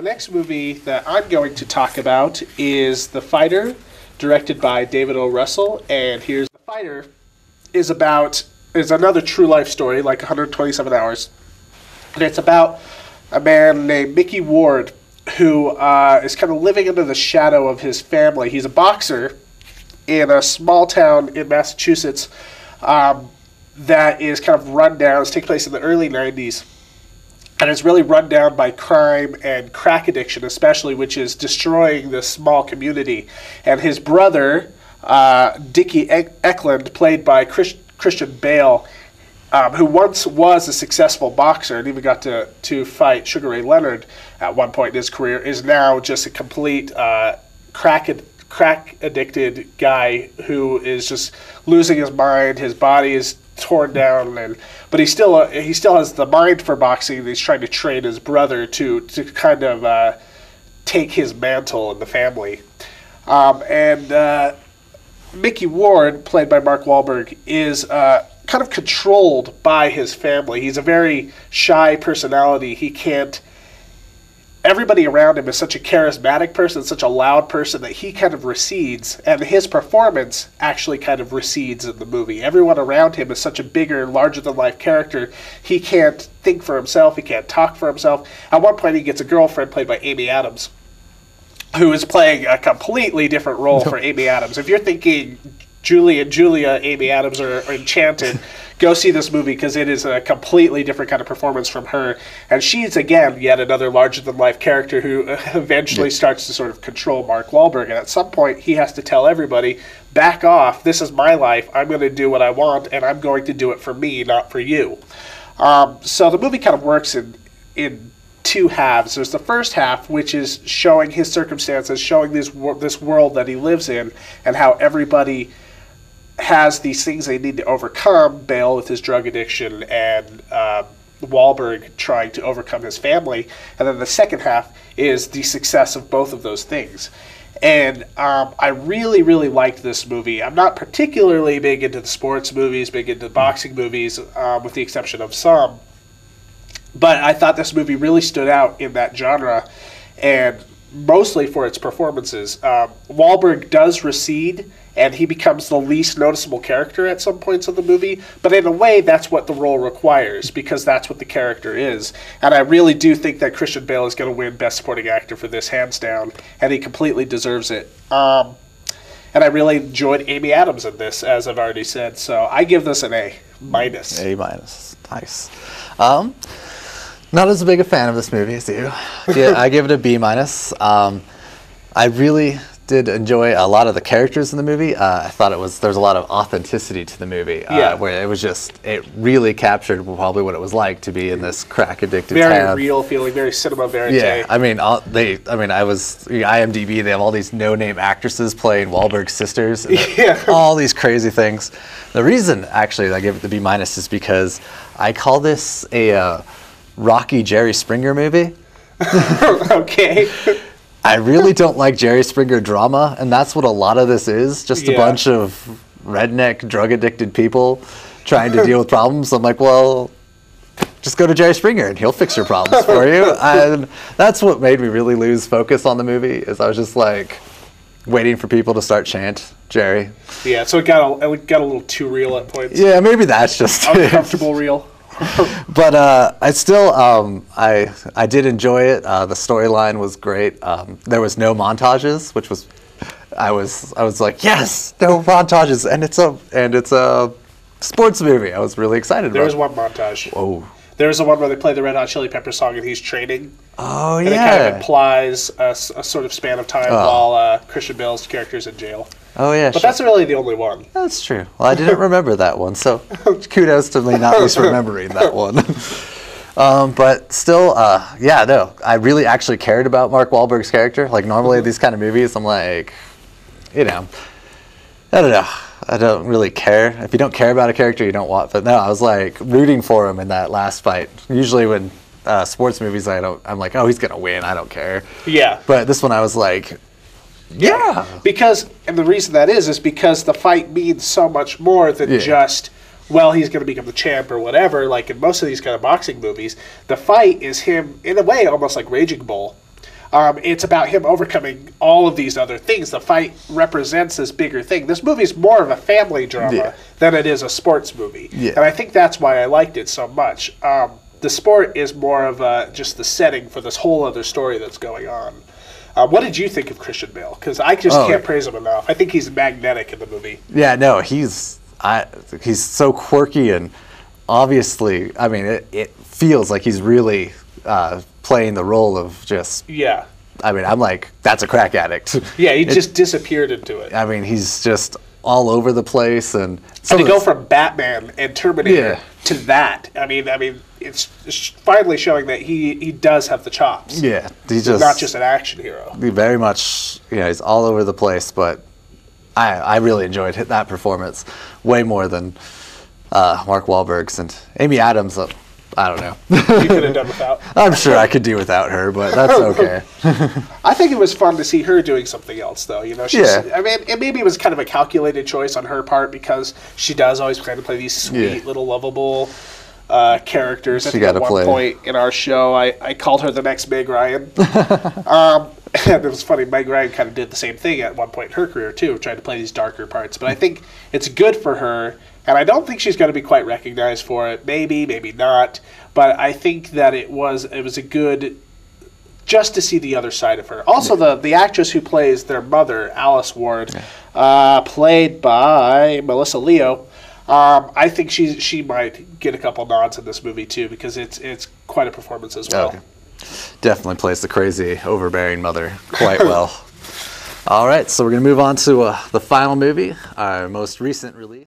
the next movie that I'm going to talk about is The Fighter, directed by David O. Russell. And here's The Fighter is another true life story, like 127 Hours. And it's about a man named Mickey Ward who is kind of living under the shadow of his family. He's a boxer in a small town in Massachusetts that is kind of run down. It's taking place in the early 90s. And it's really run down by crime and crack addiction, especially, which is destroying this small community. And his brother, Dickie Eklund, played by Christian Bale, who once was a successful boxer and even got to fight Sugar Ray Leonard at one point in his career, is now just a complete crack-addicted guy who is just losing his mind. His body is torn down, but he still has the mind for boxing. And he's trying to train his brother to kind of take his mantle in the family. And Mickey Ward, played by Mark Wahlberg, is kind of controlled by his family. He's a very shy personality. Everybody around him is such a charismatic person, such a loud person, that he kind of recedes, and his performance actually kind of recedes in the movie. Everyone around him is such a bigger, larger-than-life character. He can't think for himself. He can't talk for himself. At one point, he gets a girlfriend played by Amy Adams, who is playing a completely different role for Amy Adams. If you're thinking Julia, Amy Adams are enchanted, go see this movie because it is a completely different kind of performance from her. And she's, again, yet another larger-than-life character who eventually starts to sort of control Mark Wahlberg. And at some point, he has to tell everybody, back off, this is my life, I'm going to do what I want, and I'm going to do it for me, not for you. So the movie kind of works in two halves. There's the first half, which is showing his circumstances, showing this world that he lives in, and how everybody has these things they need to overcome. Bale with his drug addiction, and Wahlberg trying to overcome his family. And then the second half is the success of both of those things. And I really, really liked this movie. I'm not particularly big into the sports movies, big into boxing movies, with the exception of some. But I thought this movie really stood out in that genre, and mostly for its performances. Wahlberg does recede, and he becomes the least noticeable character at some points of the movie, but in a way, that's what the role requires, because that's what the character is. And I really do think that Christian Bale is going to win Best Supporting Actor for this, hands down, and he completely deserves it. And I really enjoyed Amy Adams in this, as I've already said, so I give this an A-. A-, nice. Not as big a fan of this movie as you. Yeah, I give it a B-. I really did enjoy a lot of the characters in the movie. I thought there's a lot of authenticity to the movie, where it really captured probably what it was like to be in this crack-addicted town. Very real feeling, very cinema verite. Yeah, I was IMDb. They have all these no-name actresses playing Wahlberg's sisters. And all these crazy things. The reason actually I give it the B- is because I call this a Rocky Jerry Springer movie. Okay. I really don't like Jerry Springer drama, and that's what a lot of this is. Just a bunch of redneck, drug-addicted people trying to deal with problems. I'm like, well, just go to Jerry Springer, and he'll fix your problems for you. And that's what made me really lose focus on the movie, is I was just like waiting for people to start chant Jerry. Yeah, so it got a little too real at points. Yeah, maybe that's just uncomfortable real. But I still I did enjoy it. The storyline was great. There was no montages, which was I was like, yes, no montages, and it's a sports movie. I was really excited about it. There was one montage. Whoa. There's the one where they play the Red Hot Chili Peppers song and he's training. Oh, and yeah. it kind of implies a sort of span of time while Christian Bale's character's in jail. Oh, yeah. But that's really the only one. That's true. Well, I didn't remember that one, so kudos to me not misremembering that one. But still, I really actually cared about Mark Wahlberg's character. Like, normally these kind of movies, I'm like, I don't know. I don't really care. If you don't care about a character, you don't want. But no, I was like rooting for him in that last fight. Usually when sports movies, I'm like, oh, he's gonna win. I don't care. Yeah. But this one, I was like, yeah. And the reason that is because the fight means so much more than just, well, he's going to become the champ or whatever. Like in most of these kind of boxing movies, the fight is him, in a way, almost like Raging Bull, It's about him overcoming all of these other things. The fight represents this bigger thing. This movie's more of a family drama than it is a sports movie. And I think that's why I liked it so much. The sport is more of just the setting for this whole other story that's going on. What did you think of Christian Bale? Because I just can't praise him enough. I think he's magnetic in the movie. Yeah, no, he's so quirky, and obviously, I mean, it feels like he's really playing the role of just... Yeah. I mean, I'm like, that's a crack addict. Yeah, he just disappeared into it. I mean, he's just all over the place, and to go from Batman and Terminator to that, I mean, it's finally showing that he does have the chops. Yeah, he's not just an action hero. He very much, he's all over the place, but I really enjoyed that performance way more than Mark Wahlberg's, and Amy Adams. I don't know. You could have done without. I'm sure I could do without her, but that's okay. I think it was fun to see her doing something else, though. I mean, it maybe was kind of a calculated choice on her part because she does always kind of play these sweet little lovable characters. I think at one point in our show, I called her the next Meg Ryan. And it was funny, Meg Ryan kind of did the same thing at one point in her career, too, trying to play these darker parts. But I think it's good for her, and I don't think she's going to be quite recognized for it. Maybe, maybe not. But I think that it was a good, just to see the other side of her. Also, the actress who plays their mother, Alice Ward, played by Melissa Leo, I think she might get a couple nods in this movie, too, because it's quite a performance as well. Okay. Definitely plays the crazy, overbearing mother quite well. All right, so we're going to move on to the final movie, our most recent release.